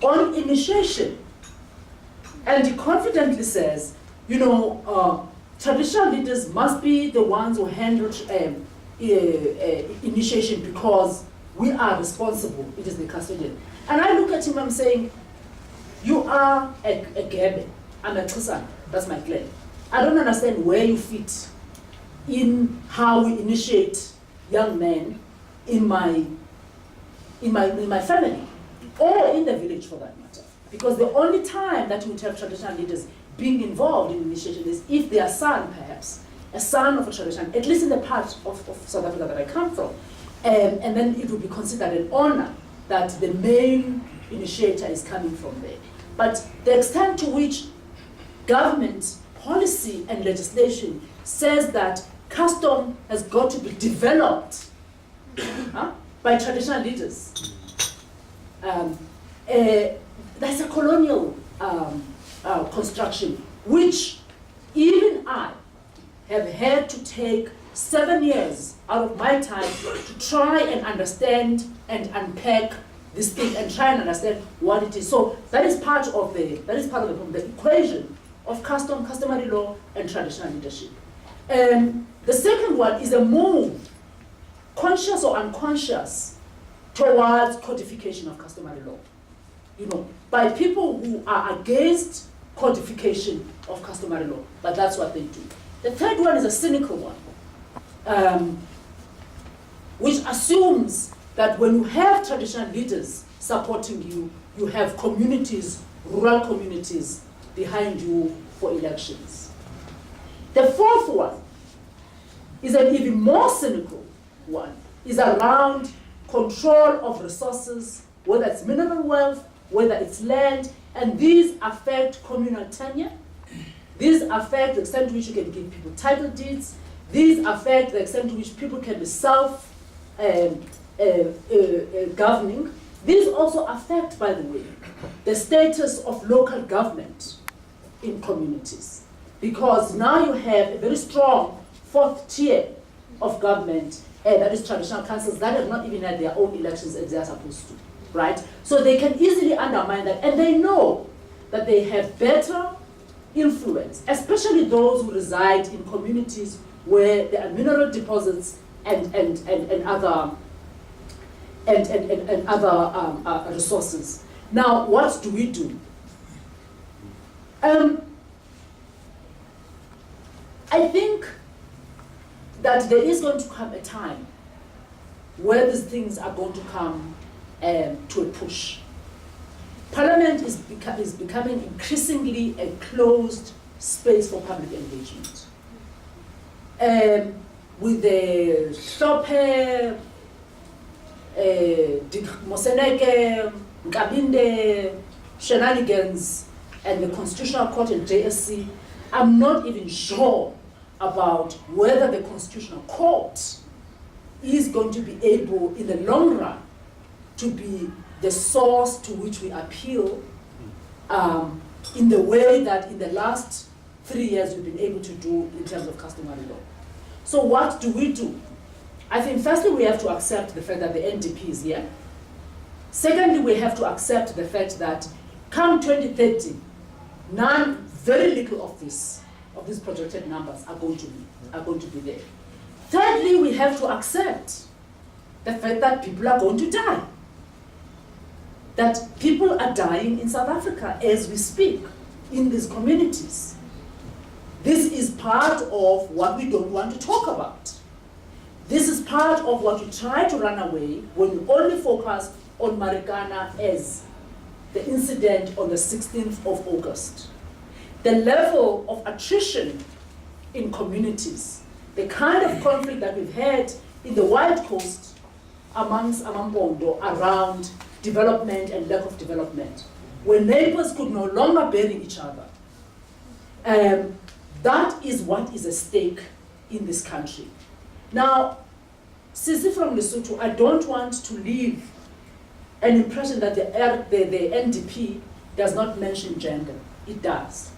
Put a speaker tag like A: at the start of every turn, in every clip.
A: on initiation. And he confidently says, you know, traditional leaders must be the ones who handle initiation because we are responsible. It is the custodian. And I look at him, I'm saying, you are a Gebe, I'm a Tristan, that's my claim. I don't understand where you fit in how we initiate young men in my family, or in the village for that matter. Because the only time that you would have traditional leaders being involved in initiation is if their son, perhaps, a son of a tradition, at least in the part of South Africa that I come from, and then it would be considered an honor that the main initiator is coming from there. But the extent to which government policy and legislation says that custom has got to be developed by traditional leaders, that's a colonial construction, which even I have had to take 7 years out of my time to try and understand and unpack this thing and try and understand what it is. So that is part of the equation of customary law and traditional leadership. The second one is a move, conscious or unconscious, towards codification of customary law. You know, by people who are against codification of customary law, but that's what they do. The third one is a cynical one, which assumes that when you have traditional leaders supporting you, you have communities, rural communities, behind you for elections. The fourth one is an even more cynical one, is around control of resources, whether it's mineral wealth, whether it's land, and these affect communal tenure. These affect the extent to which you can give people title deeds. These affect the extent to which people can be self-governing. These also affect, by the way, the status of local government in communities. Because now you have a very strong fourth tier of government, that is traditional councils that have not even had their own elections as they are supposed to, right? So they can easily undermine that, and they know that they have better influence, especially those who reside in communities where there are mineral deposits and other resources. Now, what do we do? I think that there is going to come a time where these things are going to come to a push. Parliament is becoming increasingly a closed space for public engagement. With the SWOP, Moseneke, Nkabinde, shenanigans, and the Constitutional Court and JSC, I'm not even sure about whether the Constitutional Court is going to be able, in the long run, to be the source to which we appeal in the way that in the last 3 years we've been able to do in terms of customary law. So what do we do? I think firstly we have to accept the fact that the NDP is here. Secondly, we have to accept the fact that come 2030, very little of these projected numbers are going to be there. Thirdly, we have to accept the fact that people are going to die. That people are dying in South Africa as we speak, in these communities. This is part of what we don't want to talk about. This is part of what we try to run away when we only focus on Marikana as the incident on the 16th of August. The level of attrition in communities, the kind of conflict that we've had in the Wild Coast amongst Amambondo around development and lack of development, where neighbors could no longer bury each other. That is what is at stake in this country. Now, Sisi from Lesotho, I don't want to leave an impression that the NDP does not mention gender. It does.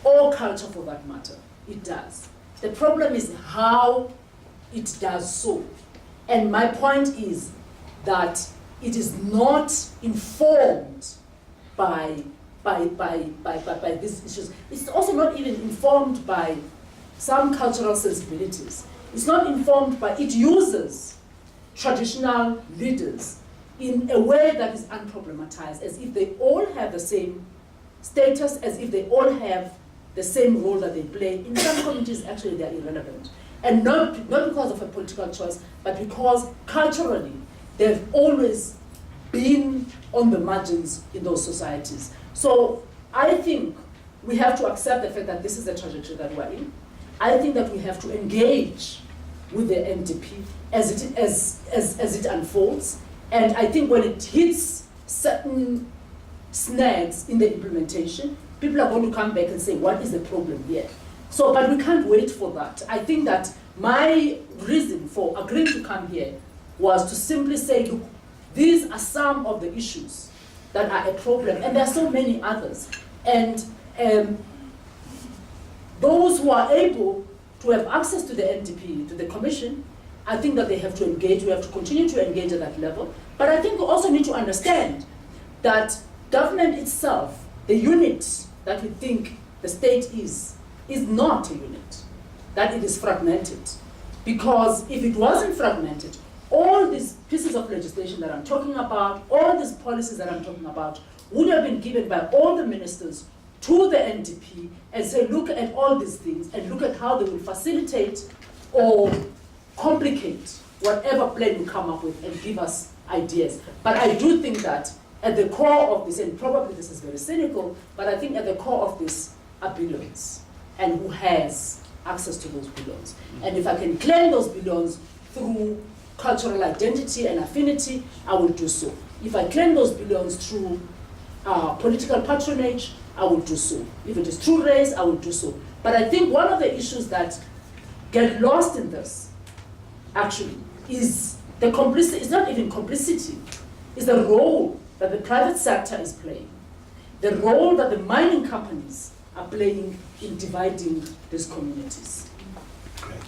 A: Or culture for that matter. It does. The problem is how it does so. And my point is that it is not informed by these issues. It's also not even informed by some cultural sensibilities. It's not informed by, it uses traditional leaders in a way that is unproblematized, as if they all have the same status, as if they all have the same role that they play. In some communities, actually, they are irrelevant. And not because of a political choice, but because culturally, they've always been on the margins in those societies. So I think we have to accept the fact that this is the trajectory that we're in. I think that we have to engage with the NDP as it unfolds. And I think when it hits certain snags in the implementation, people are going to come back and say, what is the problem here? So, but we can't wait for that. I think that my reason for agreeing to come here was to simply say, look, these are some of the issues that are a problem, and there are so many others. And those who are able to have access to the NDP, to the Commission, I think that they have to engage. We have to continue to engage at that level. But I think we also need to understand that government itself, the unit that we think the state is not a unit, that it is fragmented. Because if it wasn't fragmented, all these pieces of legislation that I'm talking about, all these policies that I'm talking about, would have been given by all the ministers to the NDP and say, look at all these things and look at how they will facilitate or complicate whatever plan we come up with and give us ideas. But I do think that at the core of this, and probably this is very cynical, but I think at the core of this are billions, and who has access to those billions. And if I can claim those billions through cultural identity and affinity, I will do so. If I claim those billions through political patronage, I will do so. If it is through race, I will do so. But I think one of the issues that get lost in this, actually, is the complicity. It's not even complicity. It's the role that the private sector is playing, the role that the mining companies are playing in dividing these communities.
B: Great.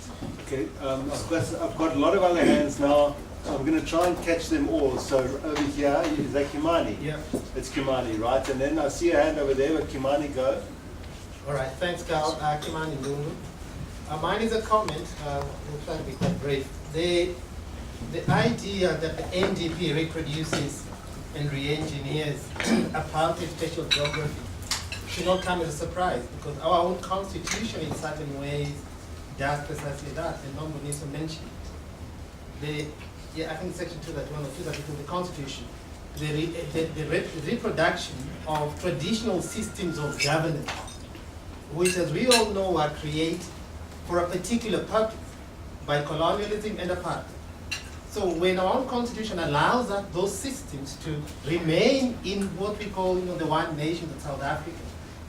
B: Okay, I've got a lot of other hands now. I'm going to try and catch them all. So over here, is that Kimani?
C: Yeah.
B: It's Kimani, right? And then I see a hand over there, but Kimani, go.
C: All right, thanks, Carl. Kimani Ndungu. Mine is a comment. We'll try to be quite brief. The idea that the NDP reproduces and re-engineers apartheid spatial geography should not come as a surprise, because our own constitution in certain ways does precisely that, and Nomboniso mentioned it. I think section 231 or 232 of the constitution, the reproduction of traditional systems of governance, which, as we all know, are created for a particular purpose by colonialism and apartheid. So when our own constitution allows those systems to remain in what we call the one nation of South Africa,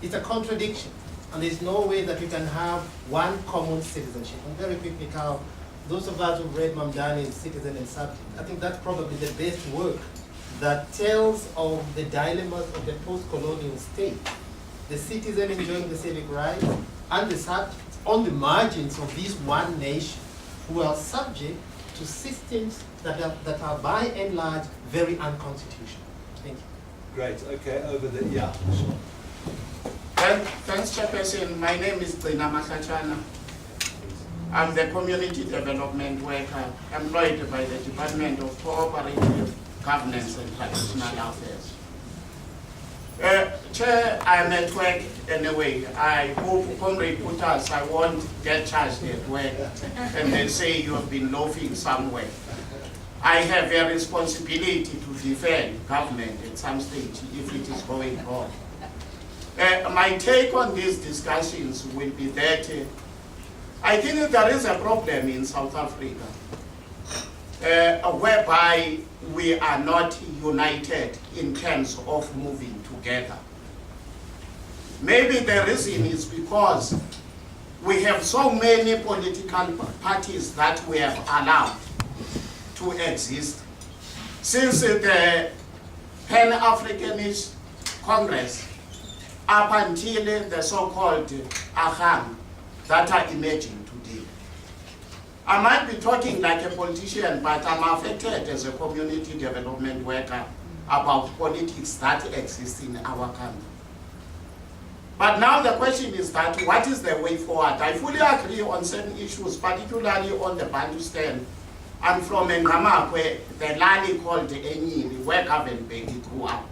C: it's a contradiction. And there's no way that we can have one common citizenship. And very quickly, Carl, those of us who've read Mamdani's Citizen and Subject, I think that's probably the best work that tells of the dilemmas of the post-colonial state. The citizen enjoying the civic rights and the subjects on the margins of this one nation who are subject to systems that are by and large very unconstitutional. Thank you.
B: Great. Okay, over there. Yeah. Sure.
D: Thanks, Chairperson. My name is Brina Mahlachana. I'm the community development worker employed by the Department of Cooperative Governance and Traditional Affairs. Chair, I'm at work anyway. I hope, Comrade Putas, I won't get charged at work and they say you have been loafing somewhere. I have a responsibility to defend government at some stage if it is going wrong. My take on these discussions will be that I think there is a problem in South Africa whereby we are not united in terms of moving together. Maybe the reason is because we have so many political parties that we have allowed to exist since the Pan-Africanist Congress up until the so-called AHAM that are emerging today. I might be talking like a politician, but I'm affected as a community development worker about politics that exist in our country. But now the question is that what is the way forward? I fully agree on certain issues, particularly on the Bantustan. I'm from Ngamakwe, the lali called Enyini, where Gavin Beki grew up.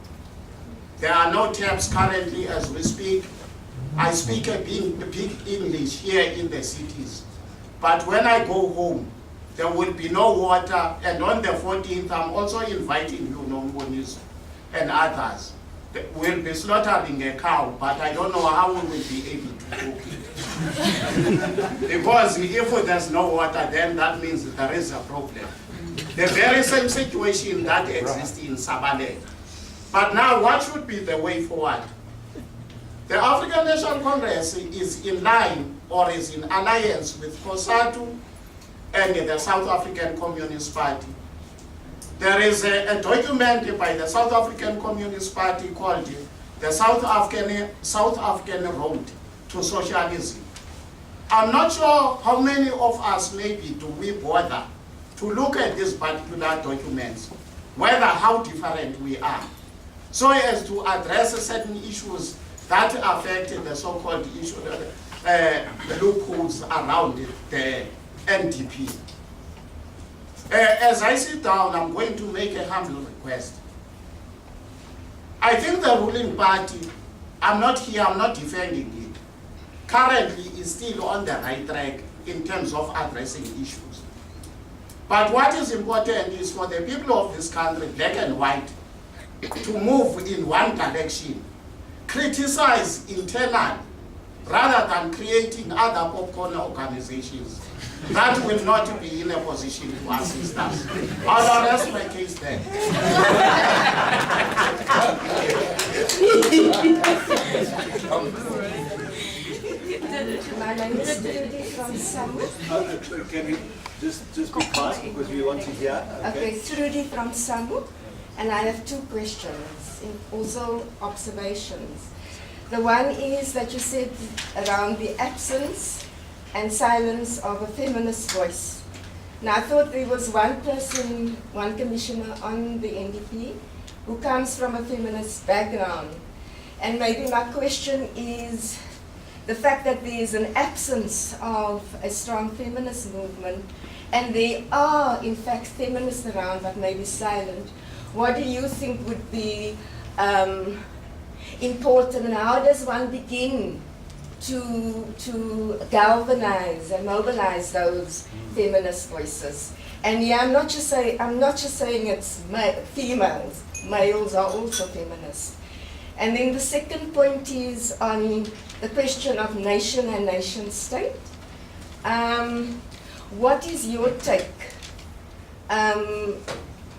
D: There are no taps currently as we speak. I speak a big English here in the cities. But when I go home, there will be no water. And on the 14th, I'm also inviting you, Nomboniso, and others. We'll be slaughtering a cow, but I don't know how we will be able to cook it. Because if there's no water, then that means that there is a problem. The very same situation that exists in Sabale. But now, what should be the way forward? The African National Congress is in line or is in alliance with COSATU and the South African Communist Party. There is a document by the South African Communist Party called the South African Road to Socialism. I'm not sure how many of us maybe do we bother to look at these particular documents, whether how different we are, so as to address certain issues that affect the so-called issue, loopholes around the NDP. As I sit down, I'm going to make a humble request. I think the ruling party, I'm not here, I'm not defending it, currently is still on the right track in terms of addressing issues. But what is important is for the people of this country, black and white, to move in one direction, criticize internally, rather than creating other popcorn organizations that will not be in a position to assist us. I'll rest my case there.
E: My name is Trudy from Samu.
B: Can we just be quiet because we want to hear?
E: Okay, Trudy from Samu, and I have two questions, and also observations. The one is that you said around the absence and silence of a feminist voice. Now, I thought there was one person, one commissioner on the NDP who comes from a feminist background. And maybe my question is the fact that there is an absence of a strong feminist movement, and there are, in fact, feminists around, but maybe silent. What do you think would be important, and how does one begin to galvanize and mobilize those feminist voices? And yeah, I'm not just saying it's females. Males are also feminists. And then the second point is on the question of nation and nation state. What is your take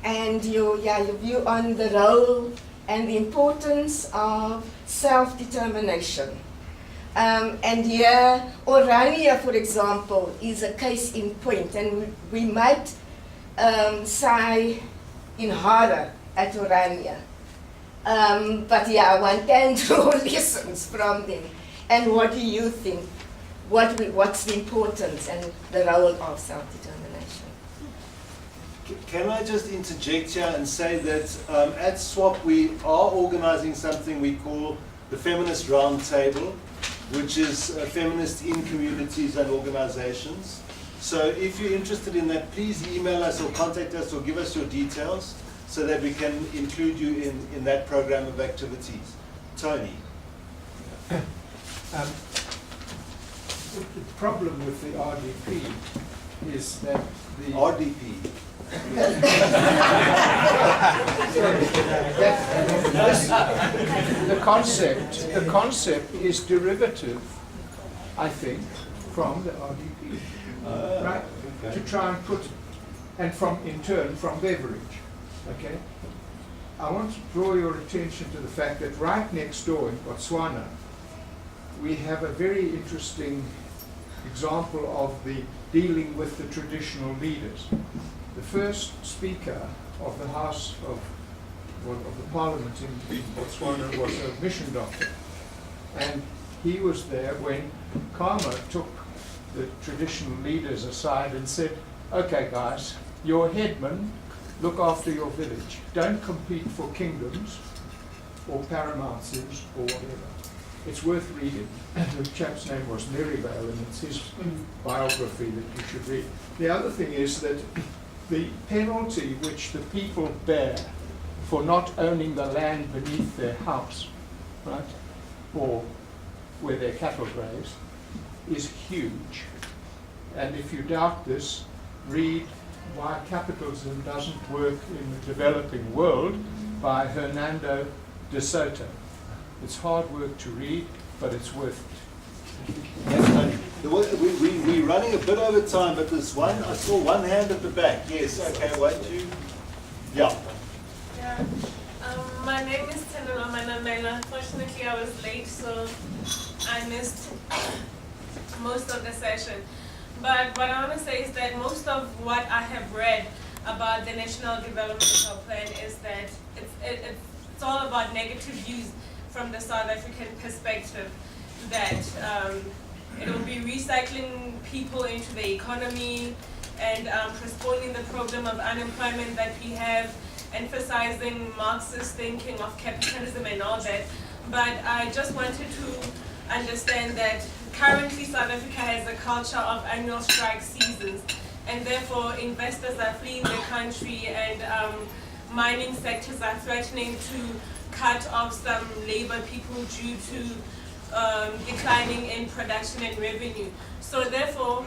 E: and your view on the role and the importance of self-determination? And here, Orania, for example, is a case in point, and we might sigh in horror at Orania. But yeah, one can draw lessons from them. And what do you think? What's the importance and the role of self-determination?
B: Can I just interject here and say that at SWOP we are organizing something we call the Feminist Roundtable, which is feminist in communities and organizations. So if you're interested in that, please email us or contact us or give us your details so that we can include you in that program of activities. Tony.
F: The problem with the RDP is that the
B: RDP.
F: the concept is derivative, I think, from the RDP, right? Okay. To try and put, and in turn from Beveridge, okay? I want to draw your attention to the fact that right next door in Botswana, we have a very interesting example of the dealing with the traditional leaders. The first speaker of the House of the Parliament in Botswana was a mission doctor, and he was there when Khama took the traditional leaders aside and said, okay guys, your headmen look after your village. Don't compete for kingdoms or paramountcies or whatever. It's worth reading. The chap's name was Merivale, and it's his biography that you should read. The other thing is that the penalty which the people bear for not owning the land beneath their house, right, or where their cattle graze, is huge. And if you doubt this, read Why Capitalism Doesn't Work in the Developing World by Hernando de Soto. It's hard work to read, but it's worth it.
B: Yes, we're running a bit over time, but there's one, I saw one hand at the back. Yes, okay, why don't you? Yeah.
G: Yeah. My name is Tenelo Manamela. Unfortunately, I was late, so I missed most of the session. But what I want to say is that most of what I have read about the National Developmental Plan is that it's all about negative views from the South African perspective, that it will be recycling people into the economy and postponing the problem of unemployment that we have, emphasizing Marxist thinking of capitalism and all that. But I just wanted to understand that currently South Africa has a culture of annual strike seasons, and therefore investors are fleeing the country, and mining sectors are threatening to cut off some labor people due to declining in production and revenue. So therefore,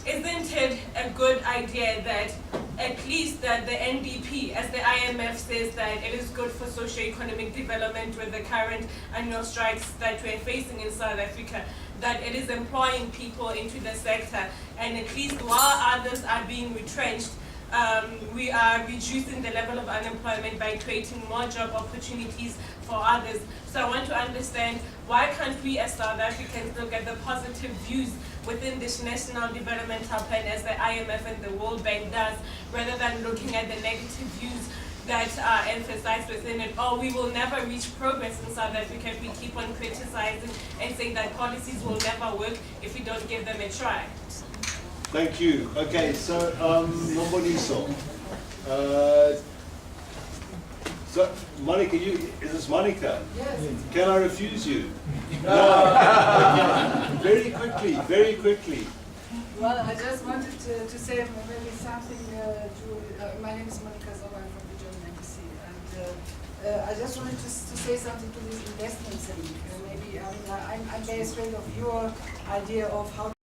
G: isn't it a good idea that at least that the NDP, as the IMF says, that it is good for socio-economic development with the current annual strikes that we're facing in South Africa, that it is employing people into the sector, and at least while others are being retrenched, we are reducing the level of unemployment by creating more job opportunities for others. So I want to understand, why can't we as South Africans look at the positive views within this National Developmental Plan as the IMF and the World Bank does, rather than looking at the negative views that are emphasized within it? Or we will never reach progress in South Africa if we keep on criticizing and saying that policies will never work if we don't give them a try.
B: Thank you. Okay, so Nomboniso. So Monica, is this Monica?
A: Yes.
B: Can I refuse you? No. Very quickly, very quickly.
H: Well, I just wanted to say maybe something my name is Monica Zoba, I'm from the German embassy, and I just wanted to say something to this investment thing. Maybe, I mean, I'm very afraid of your idea of how